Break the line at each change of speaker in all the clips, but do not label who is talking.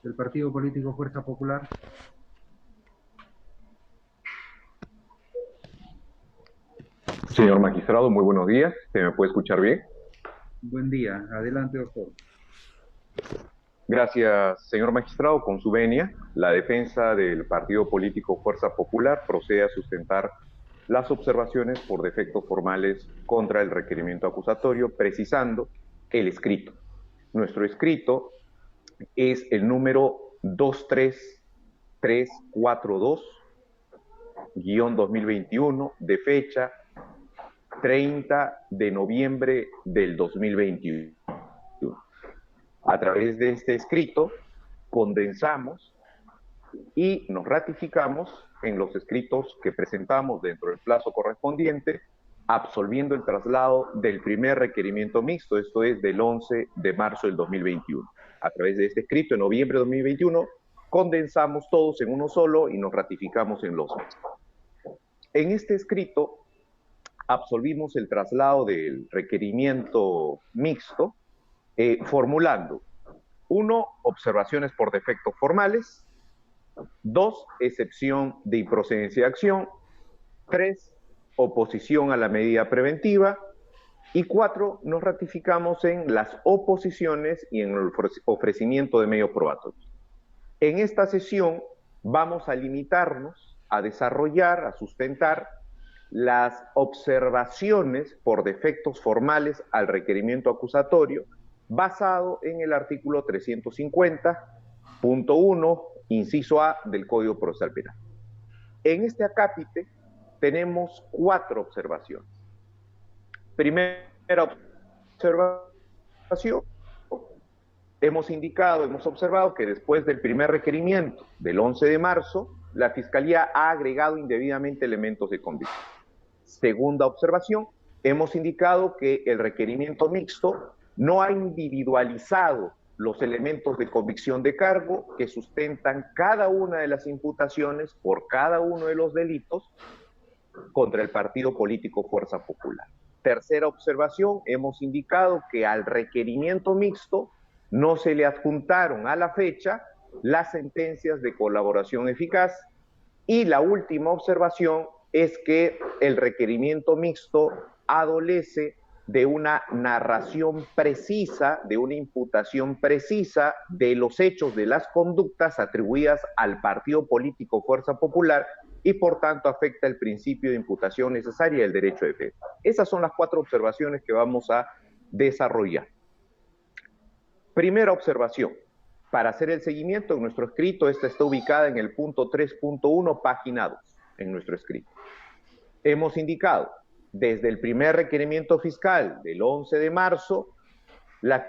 del partido político Fuerza Popular.
Señor magistrado, muy buenos días. ¿Se me puede escuchar bien?
Buen día, adelante, doctor.
Gracias, señor magistrado. Con su venia, la defensa del partido político Fuerza Popular procede a sustentar las observaciones por defectos formales contra el requerimiento acusatorio, precisando el escrito. Nuestro escrito es el número 23342-2021, de fecha 30 de noviembre del 2021. A través de este escrito condensamos y nos ratificamos en los escritos que presentamos dentro del plazo correspondiente, absolviendo el traslado del primer requerimiento mixto, esto es del 11 de marzo del 2021. A través de este escrito, en noviembre de 2021, condensamos todos en uno solo y nos ratificamos en los mismos. En este escrito absolvimos el traslado del requerimiento mixto, formulando: 1, observaciones por defectos formales; 2, excepción de improcedencia de acción; 3, oposición a la medida preventiva; y 4, nos ratificamos en las oposiciones y en el ofrecimiento de medios probatorios. En esta sesión vamos a limitarnos a desarrollar, a sustentar las observaciones por defectos formales al requerimiento acusatorio, basado en el artículo 350.1, inciso A del Código Procesal Penal. En este acápite tenemos 4 observaciones. Primera observación: hemos observado que después del primer requerimiento del 11 de marzo, la Fiscalía ha agregado indebidamente elementos de convicción. Segunda observación: hemos indicado que el requerimiento mixto no ha individualizado los elementos de convicción de cargo que sustentan cada una de las imputaciones por cada uno de los delitos contra el partido político Fuerza Popular. Tercera observación: hemos indicado que al requerimiento mixto no se le adjuntaron a la fecha las sentencias de colaboración eficaz. Y la última observación es que el requerimiento mixto adolece de una narración precisa, de una imputación precisa de los hechos, de las conductas atribuidas al partido político Fuerza Popular, y por tanto afecta el principio de imputación necesaria y el derecho de defensa. Esas son las 4 observaciones que vamos a desarrollar. Primera observación: para hacer el seguimiento en nuestro escrito, esta está ubicada en el punto 3.1, página 2, en nuestro escrito. Hemos indicado: desde el primer requerimiento fiscal del 11 de marzo, la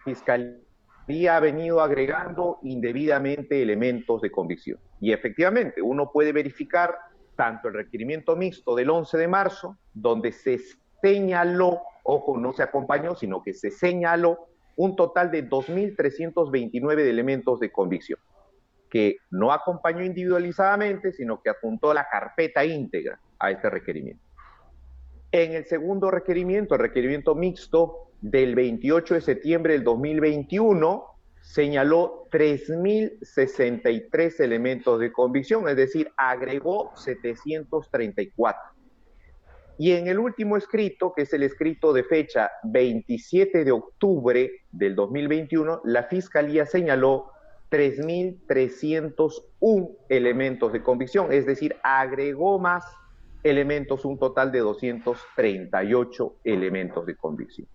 Fiscalía ha venido agregando indebidamente elementos de convicción. Y efectivamente, uno puede verificar tanto el requerimiento mixto del 11 de marzo, donde se señaló, ojo, no se acompañó, sino que se señaló un total de 2.329 de elementos de convicción, que no acompañó individualizadamente, sino que apuntó la carpeta íntegra a este requerimiento. En el segundo requerimiento, el requerimiento mixto del 28 de septiembre del 2021, señaló 3.063 elementos de convicción, es decir, agregó 734. Y en el último escrito, que es el escrito de fecha 27 de octubre del 2021, la Fiscalía señaló 3.301 elementos de convicción, es decir, agregó más elementos, un total de 238 elementos de convicción.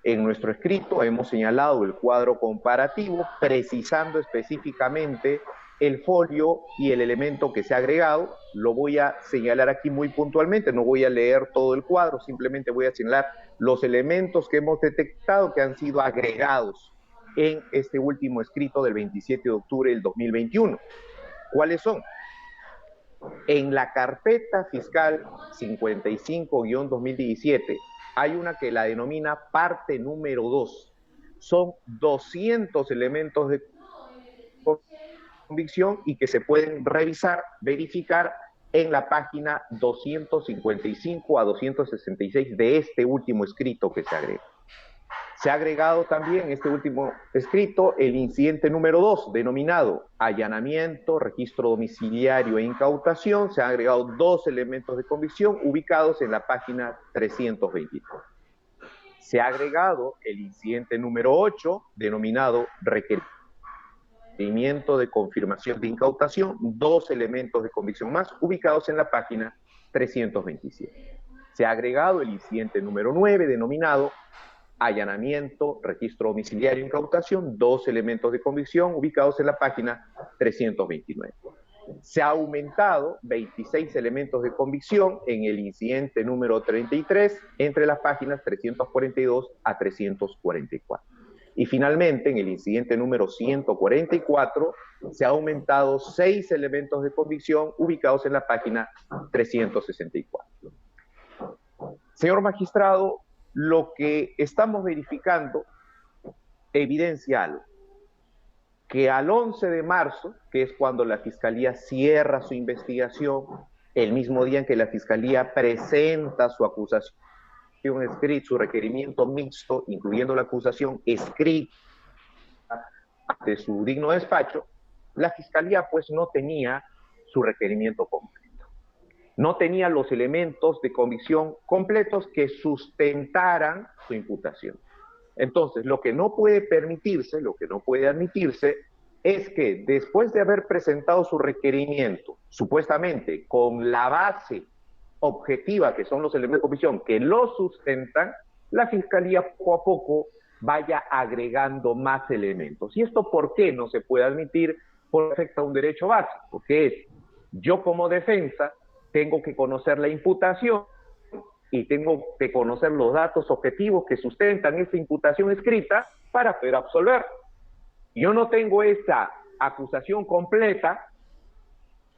En nuestro escrito hemos señalado el cuadro comparativo, precisando específicamente el folio y el elemento que se ha agregado. Lo voy a señalar aquí muy puntualmente, no voy a leer todo el cuadro, simplemente voy a señalar los elementos que hemos detectado que han sido agregados en este último escrito del 27 de octubre del 2021. ¿Cuáles son? En la carpeta fiscal 55-2017 hay una que la denomina parte número 2. Son 200 elementos de convicción y que se pueden revisar, verificar en la página 255 a 266 de este último escrito que se agrega. Se ha agregado también en este último escrito el incidente número 2, denominado allanamiento, registro domiciliario e incautación. Se han agregado 2 elementos de convicción ubicados en la página 323. Se ha agregado el incidente número 8, denominado requerimiento de confirmación de incautación, 2 elementos de convicción más ubicados en la página 327. Se ha agregado el incidente número 9, denominado allanamiento, registro domiciliario e incautación, 2 elementos de convicción ubicados en la página 329. Se ha aumentado 26 elementos de convicción en el incidente número 33 entre las páginas 342 a 344. Y finalmente, en el incidente número 144, se ha aumentado 6 elementos de convicción ubicados en la página 364. Señor magistrado, lo que estamos verificando evidencia algo, que al 11 de marzo, que es cuando la Fiscalía cierra su investigación, el mismo día en que la Fiscalía presenta su acusación escrita, su requerimiento mixto, incluyendo la acusación escrita de su digno despacho, la Fiscalía pues no tenía su requerimiento completo. No tenía los elementos de convicción completos que sustentaran su imputación. Entonces, lo que no puede permitirse, lo que no puede admitirse, es que después de haber presentado su requerimiento, supuestamente con la base objetiva, que son los elementos de convicción, que lo sustentan, la Fiscalía poco a poco vaya agregando más elementos. ¿Y esto por qué no se puede admitir? Porque afecta a un derecho básico, que es, yo como defensa tengo que conocer la imputación y tengo que conocer los datos objetivos que sustentan esa imputación escrita para poder absolver. Yo no tengo esa acusación completa,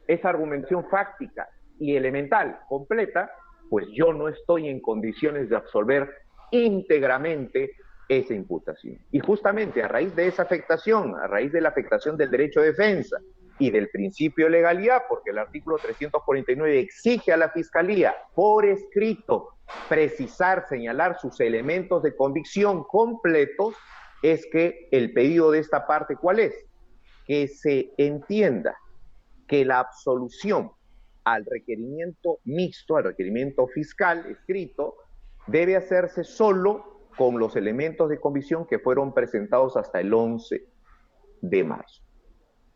esa argumentación fáctica y elemental completa, pues yo no estoy en condiciones de absolver íntegramente esa imputación. Y justamente a raíz de esa afectación, a raíz de la afectación del derecho de defensa y del principio de legalidad, porque el artículo 349 exige a la Fiscalía por escrito precisar, señalar sus elementos de convicción completos, es que el pedido de esta parte, ¿cuál es? Que se entienda que la absolución al requerimiento mixto, al requerimiento fiscal escrito, debe hacerse solo con los elementos de convicción que fueron presentados hasta el 11 de marzo.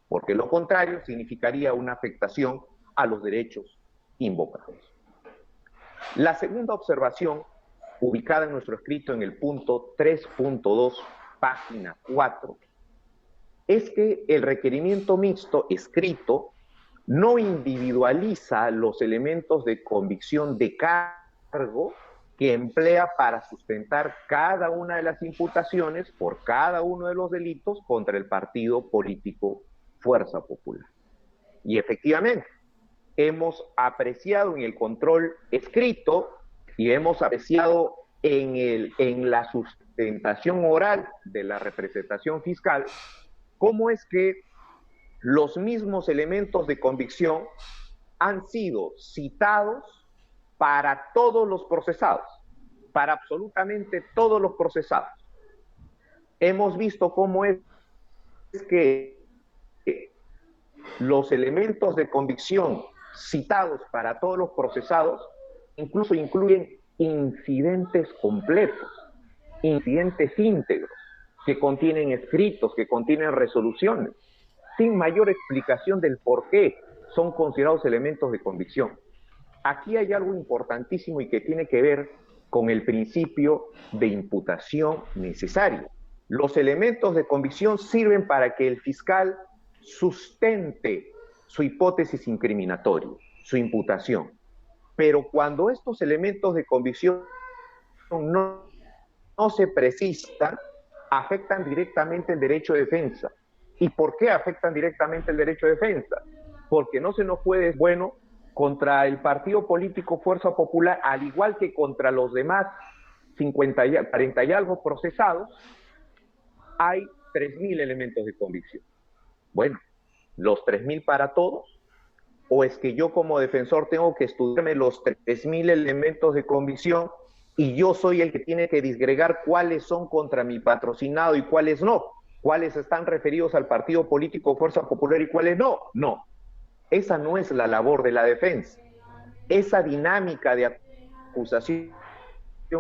Porque lo contrario significaría una afectación a los derechos invocados. La segunda observación, ubicada en nuestro escrito en el punto 3.2, página 4, es que el requerimiento mixto escrito no individualiza los elementos de convicción de cargo que emplea para sustentar cada una de las imputaciones por cada uno de los delitos contra el partido político Fuerza Popular. Y efectivamente, hemos apreciado en el control escrito y hemos apreciado en la sustentación oral de la representación fiscal cómo es que los mismos elementos de convicción han sido citados para todos los procesados, para absolutamente todos los procesados. Hemos visto cómo es que los elementos de convicción citados para todos los procesados incluso incluyen incidentes completos, incidentes íntegros, que contienen escritos, que contienen resoluciones, sin mayor explicación del por qué son considerados elementos de convicción. Aquí hay algo importantísimo y que tiene que ver con el principio de imputación necesario. Los elementos de convicción sirven para que el fiscal sustente su hipótesis incriminatoria, su imputación. Pero cuando estos elementos de convicción no se precisan, afectan directamente el derecho de defensa. ¿Y por qué afectan directamente el derecho de defensa? Porque no se nos puede, bueno, contra el partido político Fuerza Popular, al igual que contra los demás 40 y algo procesados, hay 3.000 elementos de convicción. Bueno, ¿los 3.000 para todos? ¿O es que yo como defensor tengo que estudiarme los 3.000 elementos de convicción y yo soy el que tiene que disgregar cuáles son contra mi patrocinado y cuáles no, cuáles están referidos al partido político Fuerza Popular y cuáles no. No, esa no es la labor de la defensa. Esa dinámica de acusación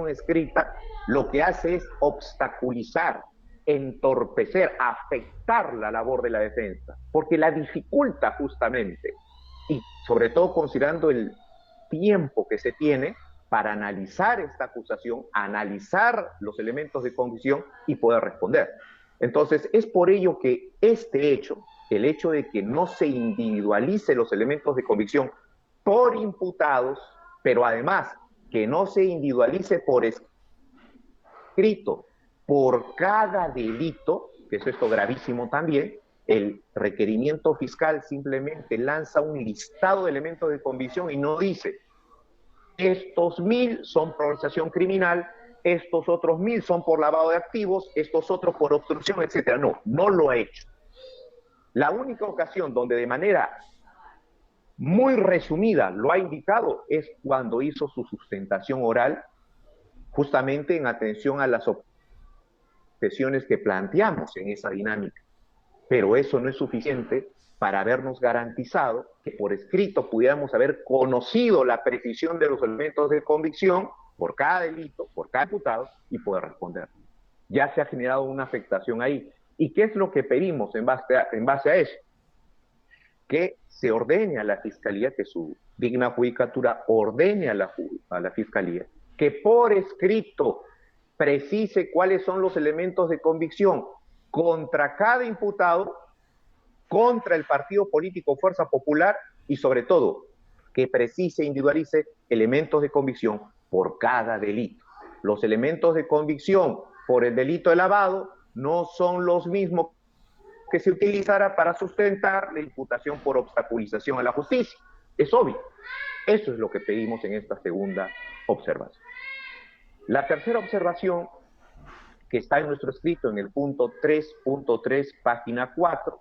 escrita lo que hace es obstaculizar, entorpecer, afectar la labor de la defensa, porque la dificulta justamente, y sobre todo considerando el tiempo que se tiene para analizar esta acusación, analizar los elementos de convicción y poder responder. Entonces, es por ello que este hecho, el hecho de que no se individualice los elementos de convicción por imputados, pero además que no se individualice por escrito por cada delito, que es esto gravísimo también, el requerimiento fiscal simplemente lanza un listado de elementos de convicción y no dice, estos 1000 son por organización criminal, estos otros 1000 son por lavado de activos, estos otros por obstrucción, etcétera. No, no lo ha hecho. La única ocasión donde de manera muy resumida lo ha indicado es cuando hizo su sustentación oral, justamente en atención a las objeciones que planteamos en esa dinámica. Pero eso no es suficiente para habernos garantizado que por escrito pudiéramos haber conocido la precisión de los elementos de convicción por cada delito, por cada imputado y poder responder. Ya se ha generado una afectación ahí. ¿Y qué es lo que pedimos en base a eso? Que se ordene a la Fiscalía, que su digna judicatura ordene a la Fiscalía, que por escrito precise cuáles son los elementos de convicción contra cada imputado, contra el partido político Fuerza Popular y sobre todo que precise e individualice elementos de convicción por cada delito. Los elementos de convicción por el delito de lavado no son los mismos que se utilizara para sustentar la imputación por obstaculización a la justicia. Es obvio. Eso es lo que pedimos en esta segunda observación. La tercera observación, que está en nuestro escrito en el punto 3.3, página 4,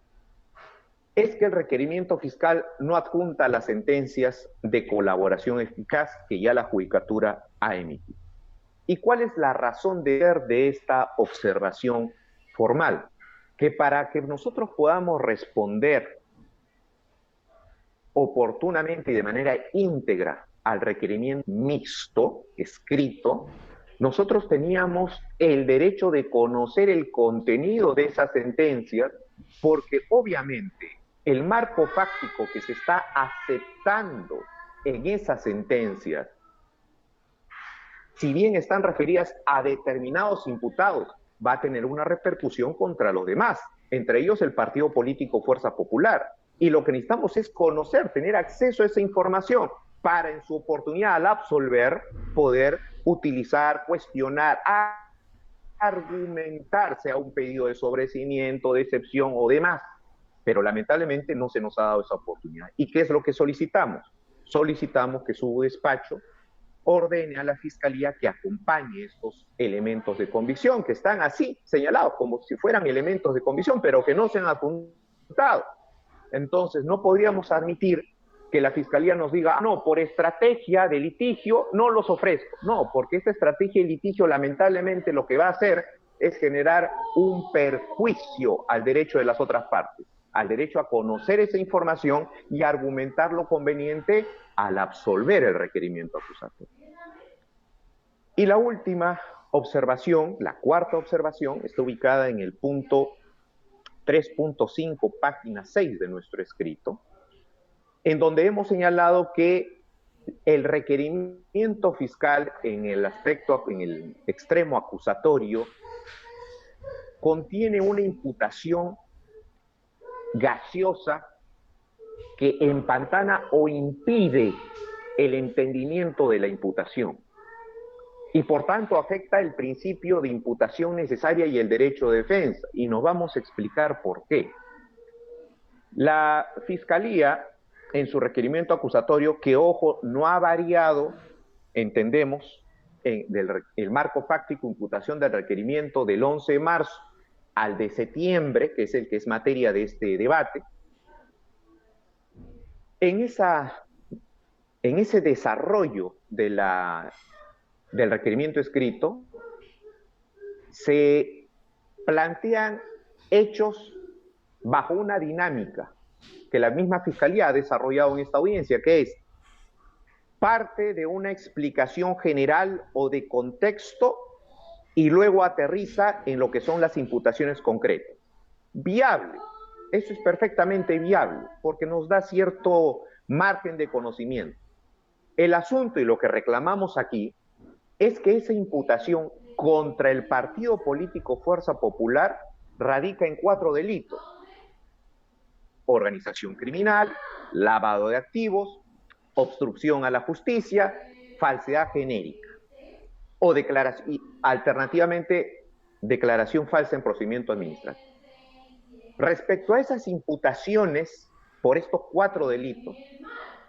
es que el requerimiento fiscal no adjunta las sentencias de colaboración eficaz que ya la judicatura ha emitido. ¿Y cuál es la razón de ser de esta observación formal? Que para que nosotros podamos responder oportunamente y de manera íntegra al requerimiento mixto, escrito, nosotros teníamos el derecho de conocer el contenido de esas sentencias, porque obviamente el marco fáctico que se está aceptando en esas sentencias, si bien están referidas a determinados imputados, va a tener una repercusión contra los demás, entre ellos el partido político Fuerza Popular. Y lo que necesitamos es conocer, tener acceso a esa información para en su oportunidad al absolver poder utilizar, cuestionar, argumentarse a un pedido de sobreseimiento, de excepción o demás. Pero lamentablemente no se nos ha dado esa oportunidad. ¿Y qué es lo que solicitamos? Solicitamos que su despacho ordene a la Fiscalía que acompañe estos elementos de convicción, que están así señalados, como si fueran elementos de convicción, pero que no se han apuntado. Entonces, no podríamos admitir que la Fiscalía nos diga, no, por estrategia de litigio no los ofrezco. No, porque esta estrategia de litigio lamentablemente lo que va a hacer es generar un perjuicio al derecho de las otras partes, al derecho a conocer esa información y argumentar lo conveniente al absolver el requerimiento acusatorio. Y la última observación, la cuarta observación, está ubicada en el punto 3.5, página 6 de nuestro escrito, en donde hemos señalado que el requerimiento fiscal en el aspecto, en el extremo acusatorio, contiene una imputación gaseosa que empantana o impide el entendimiento de la imputación y por tanto afecta el principio de imputación necesaria y el derecho de defensa, y nos vamos a explicar por qué. La Fiscalía, en su requerimiento acusatorio, que ojo, no ha variado, entendemos, el marco fáctico imputación del requerimiento del 11 de marzo al de septiembre, que es el que es materia de este debate, en ese desarrollo de la del requerimiento escrito se plantean hechos bajo una dinámica que la misma Fiscalía ha desarrollado en esta audiencia, que es parte de una explicación general o de contexto y luego aterriza en lo que son las imputaciones concretas. Viable, eso es perfectamente viable, porque nos da cierto margen de conocimiento. El asunto y lo que reclamamos aquí es que esa imputación contra el partido político Fuerza Popular radica en 4 delitos: organización criminal, lavado de activos, obstrucción a la justicia, falsedad genérica o declaración, alternativamente declaración falsa en procedimiento administrativo. Respecto a esas imputaciones por estos 4 delitos,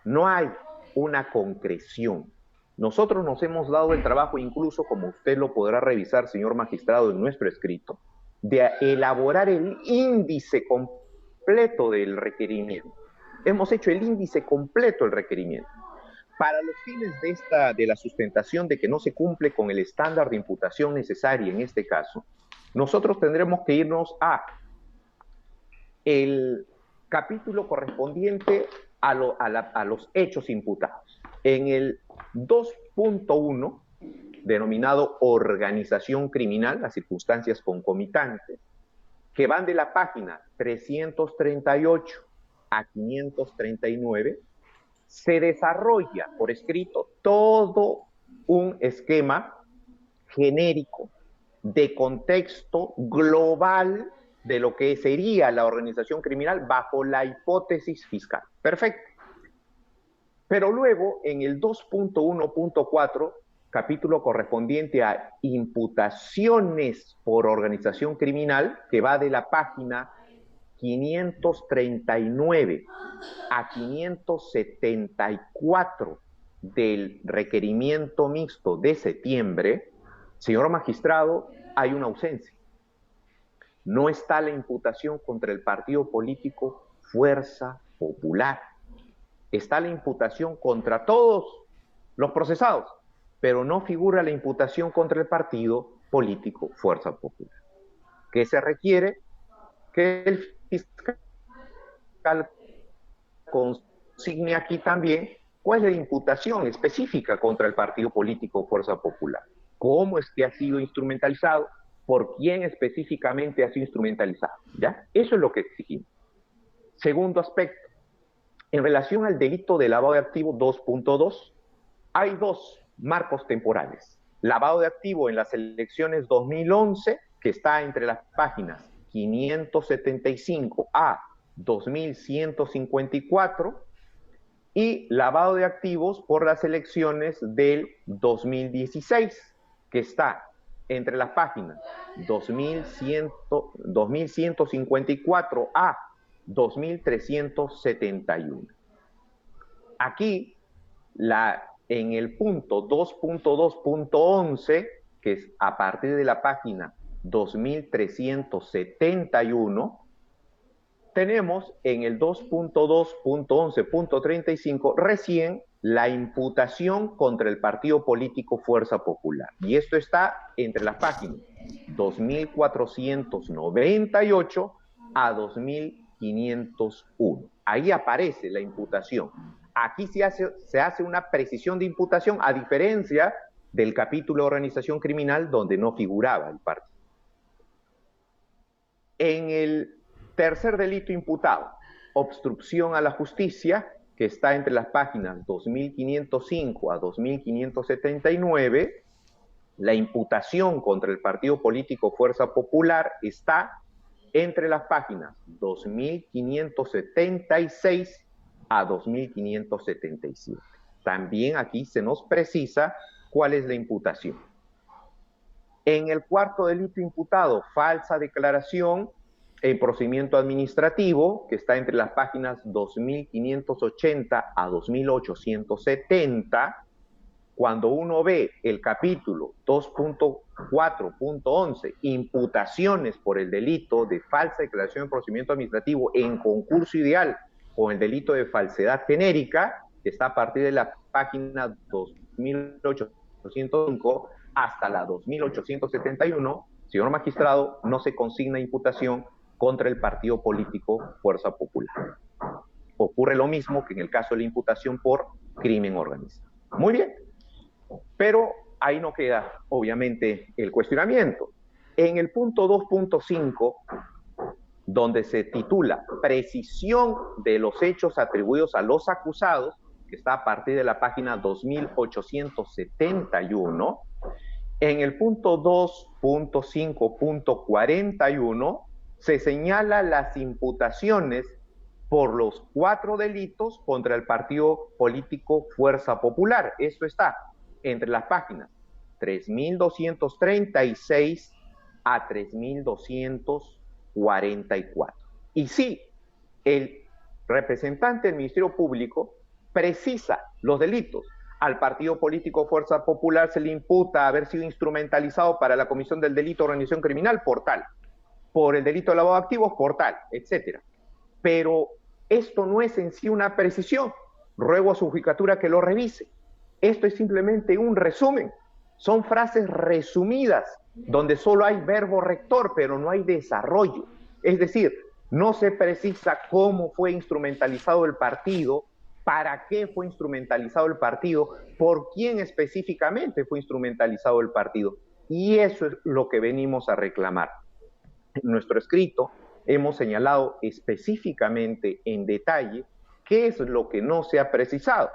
no hay una concreción. Nosotros nos hemos dado el trabajo, incluso como usted lo podrá revisar, señor magistrado, en nuestro escrito, de elaborar el índice completo del requerimiento. Hemos hecho el índice completo del requerimiento. Para los fines de la sustentación de que no se cumple con el estándar de imputación necesaria en este caso, nosotros tendremos que irnos a el capítulo correspondiente a los hechos imputados. En el 2.1, denominado organización criminal, las circunstancias concomitantes, que van de la página 338 a 539, se desarrolla por escrito todo un esquema genérico de contexto global de lo que sería la organización criminal bajo la hipótesis fiscal. Perfecto. Pero luego, en el 2.1.4, capítulo correspondiente a imputaciones por organización criminal, que va de la página 539 a 574 del requerimiento mixto de septiembre, señor magistrado, hay una ausencia. No está la imputación contra el partido político Fuerza Popular. Está la imputación contra todos los procesados, pero no figura la imputación contra el partido político Fuerza Popular. ¿Qué se requiere? Que el fiscal consigne aquí también cuál es la imputación específica contra el partido político Fuerza Popular. ¿Cómo es que ha sido instrumentalizado? ¿Por quién específicamente ha sido instrumentalizado? ¿Ya? Eso es lo que exigimos. Segundo aspecto, en relación al delito de lavado de activos 2.2, hay 2 marcos temporales. Lavado de activo en las elecciones 2011, que está entre las páginas 575 a 2154, y lavado de activos por las elecciones del 2016, que está entre las páginas 2154 a 2371. Aquí, en el punto 2.2.11, que es a partir de la página 2371, tenemos en el 2.2.11.35 recién la imputación contra el partido político Fuerza Popular. Y esto está entre las páginas 2498 a 2501. Ahí aparece la imputación. Aquí se hace una precisión de imputación, a diferencia del capítulo de organización criminal, donde no figuraba el partido. En el tercer delito imputado, obstrucción a la justicia, que está entre las páginas 2505 a 2579, la imputación contra el partido político Fuerza Popular está entre las páginas 2576 a 2577. También aquí se nos precisa cuál es la imputación. En el cuarto delito imputado, falsa declaración en procedimiento administrativo, que está entre las páginas 2580 a 2870, cuando uno ve el capítulo 2.4.11, imputaciones por el delito de falsa declaración en procedimiento administrativo en concurso ideal con el delito de falsedad genérica, que está a partir de la página 2870 1805 hasta la 2871, señor magistrado, no se consigna imputación contra el partido político Fuerza Popular. Ocurre lo mismo que en el caso de la imputación por crimen organizado. Muy bien, pero ahí no queda, obviamente, el cuestionamiento. En el punto 2.5, donde se titula Precisión de los hechos atribuidos a los acusados, que está a partir de la página 2871, en el punto 2.5.41 se señala las imputaciones por los 4 delitos contra el partido político Fuerza Popular. Esto está entre las páginas 3236 a 3244. Y sí, el representante del Ministerio Público precisa los delitos. Al partido político Fuerza Popular se le imputa haber sido instrumentalizado para la comisión del delito de organización criminal por tal, por el delito de lavado de activos por tal, etc. Pero esto no es en sí una precisión. Ruego a su judicatura que lo revise. Esto es simplemente un resumen. Son frases resumidas, donde solo hay verbo rector, pero no hay desarrollo. Es decir, no se precisa cómo fue instrumentalizado el partido, para qué fue instrumentalizado el partido, por quién específicamente fue instrumentalizado el partido. Y eso es lo que venimos a reclamar. En nuestro escrito hemos señalado específicamente en detalle qué es lo que no se ha precisado.